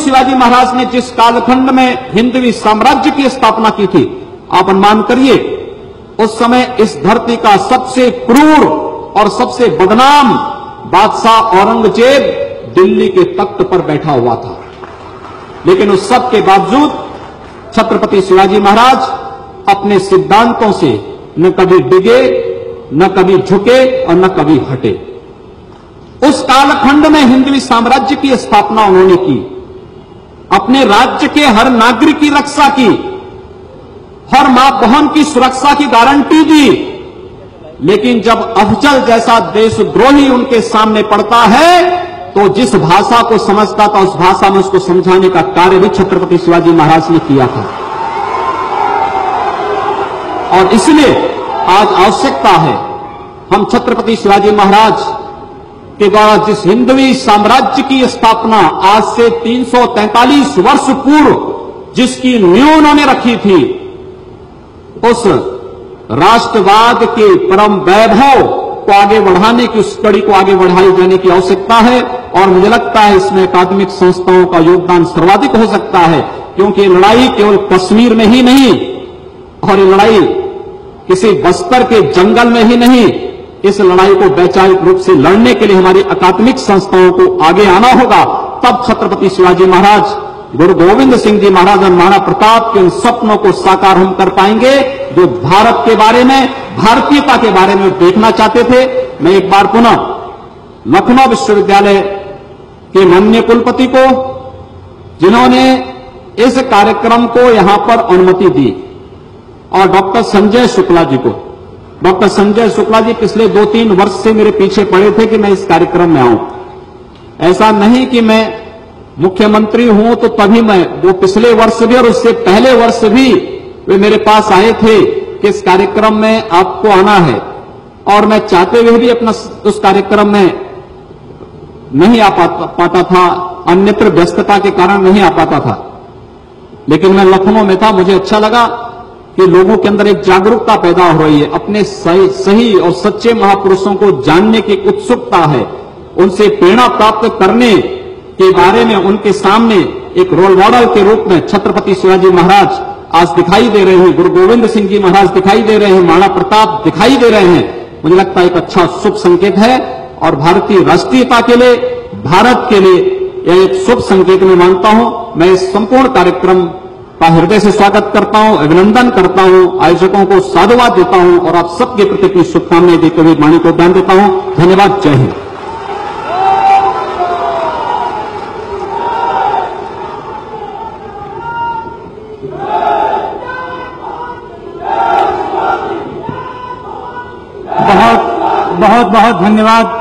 शिवाजी महाराज ने जिस कालखंड में हिंदवी साम्राज्य की स्थापना की थी, आप अनुमान करिए उस समय इस धरती का सबसे क्रूर और सबसे बदनाम बादशाह औरंगजेब दिल्ली के तख्त पर बैठा हुआ था। लेकिन उस सब के बावजूद छत्रपति शिवाजी महाराज अपने सिद्धांतों से न कभी डिगे, न कभी झुके और न कभी हटे। उस कालखंड में हिंदवी साम्राज्य की स्थापना उन्होंने की, अपने राज्य के हर नागरिक की रक्षा की, हर मां बहन की सुरक्षा की गारंटी दी। लेकिन जब अफजल जैसा देशद्रोही उनके सामने पड़ता है तो जिस भाषा को समझता था उस भाषा में उसको समझाने का कार्य भी छत्रपति शिवाजी महाराज ने किया था। और इसलिए आज आवश्यकता है हम छत्रपति शिवाजी महाराज के द्वारा जिस हिंदवी साम्राज्य की स्थापना आज से 343 वर्ष पूर्व जिसकी नींव उन्होंने रखी थी, उस राष्ट्रवाद के परम वैभव को आगे बढ़ाने की, उस कड़ी को आगे बढ़ाए जाने की आवश्यकता है। और मुझे लगता है इसमें अकादमिक संस्थाओं का योगदान सर्वाधिक हो सकता है, क्योंकि लड़ाई केवल कश्मीर में ही नहीं और ये लड़ाई किसी बस्तर के जंगल में ही नहीं, इस लड़ाई को वैचारिक रूप से लड़ने के लिए हमारी अकादमिक संस्थाओं को आगे आना होगा। तब छत्रपति शिवाजी महाराज, गुरु गोविंद सिंह जी महाराज और महाराणा प्रताप के उन सपनों को साकार हम कर पाएंगे जो भारत के बारे में, भारतीयता के बारे में देखना चाहते थे। मैं एक बार पुनः लखनऊ विश्वविद्यालय के माननीय कुलपति को, जिन्होंने इस कार्यक्रम को यहां पर अनुमति दी, और डॉक्टर संजय शुक्ला जी को। डॉक्टर संजय शुक्ला जी पिछले 2-3 वर्ष से मेरे पीछे पड़े थे कि मैं इस कार्यक्रम में आऊं। ऐसा नहीं कि मैं मुख्यमंत्री हूं तो तभी मैं, वो पिछले वर्ष भी और उससे पहले वर्ष भी वे मेरे पास आए थे कि इस कार्यक्रम में आपको आना है, और मैं चाहते हुए भी अपना उस कार्यक्रम में नहीं आ पाता था, अन्यत्र व्यस्तता के कारण नहीं आ पाता था। लेकिन मैं लखनऊ में था, मुझे अच्छा लगा कि लोगों के अंदर एक जागरूकता पैदा हो रही है, अपने सही और सच्चे महापुरुषों को जानने की उत्सुकता है, उनसे प्रेरणा प्राप्त करने के बारे में उनके सामने एक रोल मॉडल के रूप में छत्रपति शिवाजी महाराज आज दिखाई दे रहे हैं, गुरु गोविंद सिंह जी महाराज दिखाई दे रहे हैं, महाराणा प्रताप दिखाई दे रहे हैं। मुझे लगता है एक अच्छा शुभ संकेत है, और भारतीय राष्ट्रीयता के लिए, भारत के लिए यह एक शुभ संकेत मैं मानता हूं। मैं इस संपूर्ण कार्यक्रम का हृदय से स्वागत करता हूं, अभिनंदन करता हूं, आयोजकों को साधुवाद देता हूं और आप सबके प्रति अपनी शुभकामनाएं देते हुए वाणी को दान देता हूं। धन्यवाद। जय हिंद। बहुत बहुत धन्यवाद।